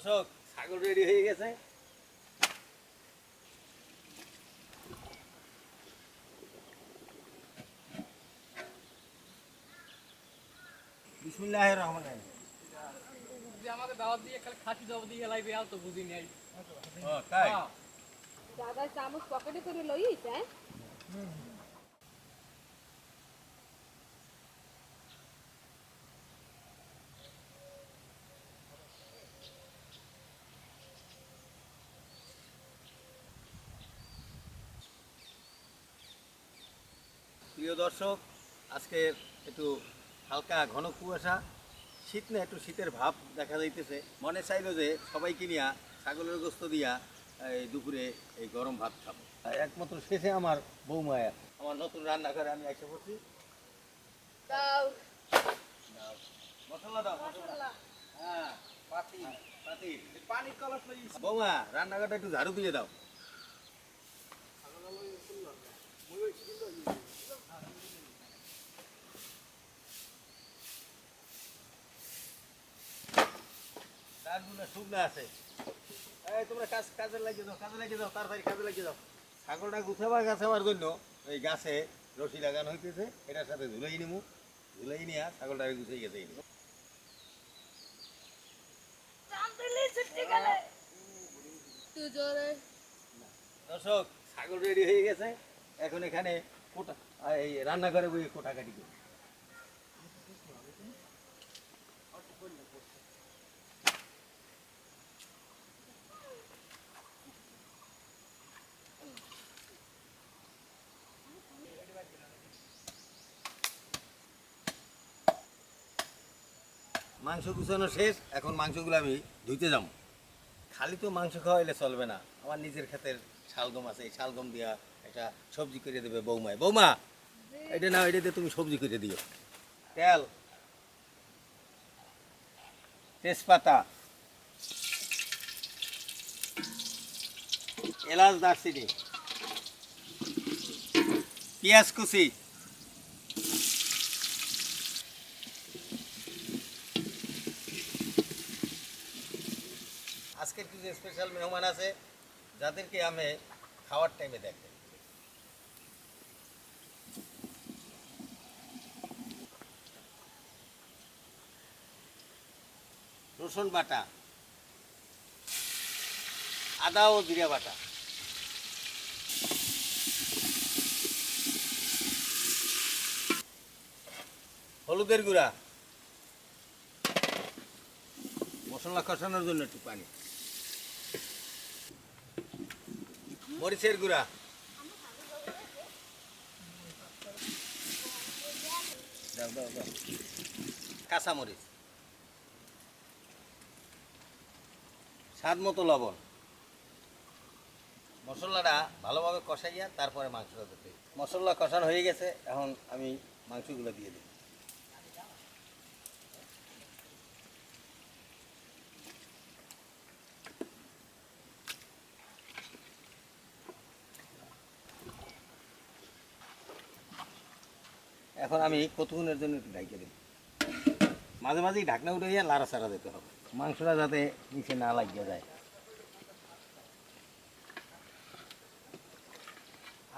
দর্শক ছাগল রেডি হয়ে গেছে। বিসমিল্লাহির রহমানির রহিম। যে আমাকে দাওয়াত দিয়ে খালি খাসি দাওয়াত দিয়ে লাইবে আর তো বুঝি নাই। ও তাই? দাদা চামচ পকেটে করে লইস হ্যাঁ? প্রিয় দর্শক, আজকে একটু হালকা ঘন কুয়াশা, শীত না একটু শীতের ভাব দেখা যাইতেছে। মনে চাইলো যে সবাইকে নিয়ে ছাগলের গোস্ত দিয়া এই দুপুরে এই গরম ভাত খাবো। একমাত্র শেষে আমার বৌমায়া আমার নতুন রান্নাঘরে আমি এসে পড়ছি। দাও মশলা দাও, মশলা। হ্যাঁ, পাতি পাতি পানি কলস লই। বৌমা, রান্নাঘরটা একটু ঝাড়ু দিয়ে দাও। ডাকগুলো শুকনো আছে। এই তোমরা কাজে লাগিয়ে দাও, কাজে লাগিয়ে দাও, তাড়াতাড়ি কাজে লাগিয়ে দাও। ছাগলটা গুছাবার গাছাবার জন্য এই গাছে রশি লাগানো হইতেছে। এটার সাথে ঝুলাই নিমু, ঝুলাই নিয়ে ছাগলটা গুছিয়ে গেছে। দর্শক, ছাগল রেডি হয়ে গেছে। এখন এখানে কোটা এই রান্নাঘরে বই কোটাকাটি করি। মাংস গুছানো শেষ। এখন মাংসগুলো আমি ধুইতে যাবো। খালি তো মাংস খাওয়াইলে চলবে না। আমার নিজের ক্ষেতের শালগম আছে, এই শালগম দিয়া একটা সবজি করে দেবে বৌমায়। বৌমা, এটা না, এটাতে তুমি সবজি করে দিও। তেল, তেজপাতা, এলাচ, দারচিনি, পেঁয়াজ কুচি, আজকের কিছু স্পেশাল মেহমান আছে যাদেরকে আমি খাওয়ার টাইমে দেখে। রসুন বাটা, আদা ও জিরা বাটা, হলুদের গুঁড়া, মশলা কষানোর জন্য একটু পানি, মরিচের গুঁড়া, দাও দাও দাও, কাঁচামরিচ, স্বাদ মতো লবণ। মশলাটা ভালোভাবে কষাইয়া তারপরে মাংসটা দিতে। মশলা কষানো হয়ে গেছে, এখন আমি মাংসগুলো দিয়ে দিই। এখন আমি কতক্ষণের জন্য একটু ঢাইকে দিই। মাঝে মাঝেই ঢাকনা উঠে লাড়াচাড়া দিতে হবে, মাংসটা যাতে নিচে না লাগিয়ে যায়।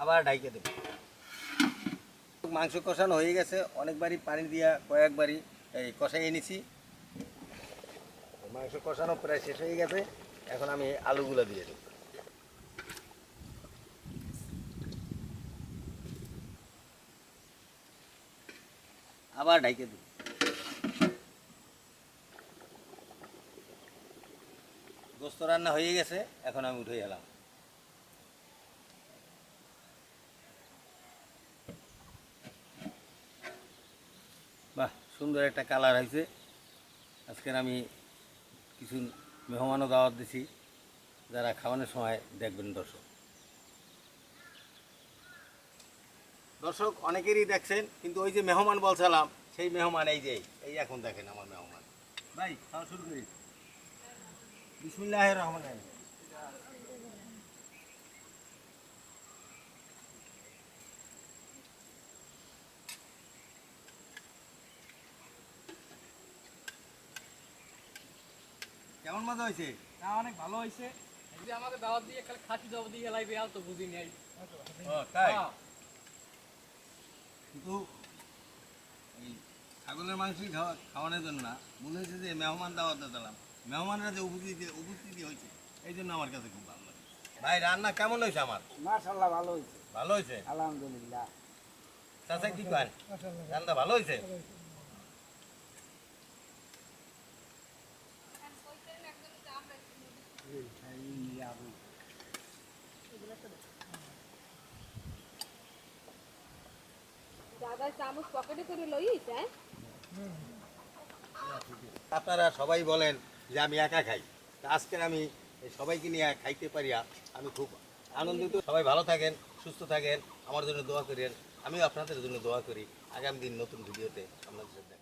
আবার ঢাইকে দেব। মাংস কষানো হয়ে গেছে, অনেকবারই পানি দিয়া কয়েকবারই এই কষাই এনেছি। মাংস কষানো প্রায় শেষ হয়ে গেছে, এখন আমি আলুগুলো দিয়ে দেব। আবার ঢাইকে দেব। গোস্ত রান্না হয়ে গেছে, এখন আমি উঠে এলাম। বাহ, সুন্দর একটা কালার হয়েছে। আজকের আমি কিছু মেহমানও দাওয়াত দিছি, যারা খাওয়ানোর সময় দেখবেন। দর্শক অনেকেরই দেখছেন, কিন্তু ওই যে মেহমান বলছিলাম, সেই মেহমান এই যে এই এখন দেখেন আমার মেহমান। ভাই, খাওয়া শুরু করি। বিসমিল্লাহির রহমানির রহিম। কেমন কেমন মজা হয়েছে? না অনেক ভালো হয়েছে। এই যে আমাকে দাওয়াত দিয়ে খালি খাসি জব দিয়ে লাইবে আর তো বুঝি নাই। ও তাই? হ্যাঁ। কিন্তু এই ছাগলের মাংসই খাওয়ানোর জন্য না, মনে হয়েছে যে মেহমান দাওয়াত দিলাম, মেহমানরা যে উপস্থিতি হয়েছে এই জন্য আমার কাছে খুব ভালো লাগে। ভাই রান্না কেমন হয়েছে আমার? মাশাআল্লাহ ভালো হয়েছে, ভালো হয়েছে? আলহামদুলিল্লাহ। চাচা কি করেন? রান্না ভালো হয়েছে? দাদা চামচ পকেটে করে লইস হ্যাঁ? আপনারা সবাই বলেন যে আমি একা খাই, তা আজকের আমি এই সবাইকে নিয়ে খাইতে পারিয়া আমি খুব আনন্দিত। সবাই ভালো থাকেন, সুস্থ থাকেন, আমার জন্য দোয়া করেন, আমিও আপনাদের জন্য দোয়া করি। আগামী দিন নতুন ভিডিওতে আপনাদের সাথে